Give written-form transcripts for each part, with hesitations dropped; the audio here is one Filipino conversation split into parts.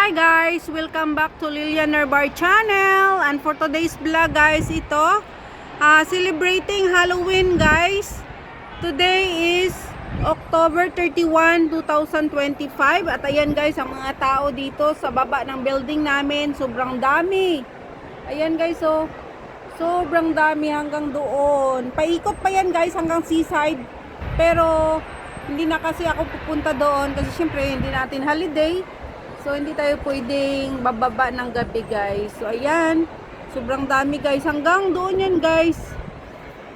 Hi guys! Welcome back to Lilian Nerbar channel. And for today's vlog guys, ito celebrating Halloween guys. Today is October 31, 2025. At ayan guys, ang mga tao dito sa baba ng building namin, sobrang dami. Ayan guys, oh, sobrang dami hanggang doon. Paikot pa yan guys hanggang seaside. Pero hindi na kasi ako pupunta doon kasi syempre hindi natin holiday. So, hindi tayo pwedeng bababa ng gabi, guys. So, ayan. Sobrang dami, guys. Hanggang doon yan, guys.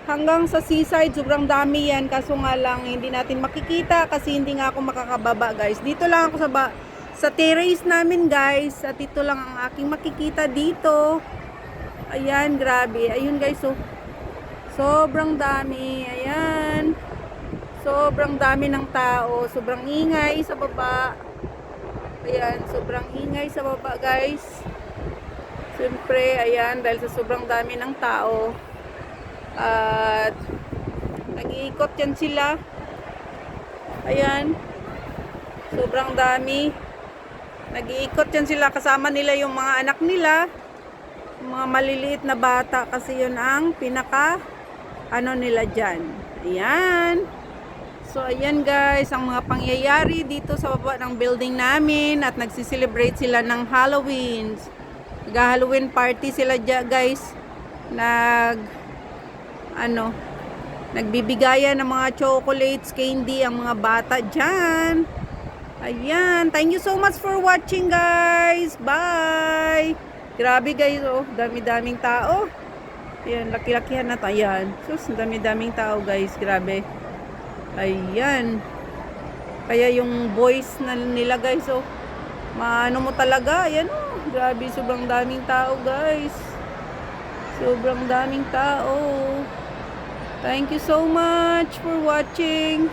Hanggang sa seaside, sobrang dami yan. Kaso nga lang, hindi natin makikita kasi hindi nga ako makakababa, guys. Dito lang ako sa terrace namin, guys. At ito lang ang aking makikita dito. Ayan, grabe. Ayun, guys. So, sobrang dami. Ayan. Sobrang dami ng tao. Sobrang ingay sa baba. Ayan, sobrang ingay sa baba guys. Siyempre, ayan, dahil sa sobrang dami ng tao. At nag-iikot yan sila. Ayan. Sobrang dami. Nag-iikot yan sila. Kasama nila yung mga anak nila. Yung mga maliliit na bata. Kasi yun ang pinaka nila dyan. Ayan. So, ayan guys, ang mga pangyayari dito sa baba ng building namin at nagsiselebrate sila ng Halloween. Nag-Halloween party sila dyan guys. Nagbibigayan ng mga chocolates, candy, ang mga bata dyan. Ayan, thank you so much for watching guys. Bye! Grabe guys, oh, dami-daming tao. Ayan, laki-lakihan na tayo. Ayan, sus, dami-daming tao guys, grabe. Ayan. Kaya yung voice na nila guys, oh, maano mo talaga. Ayan, oh, grabe, sobrang daming tao guys. Sobrang daming tao. Thank you so much for watching.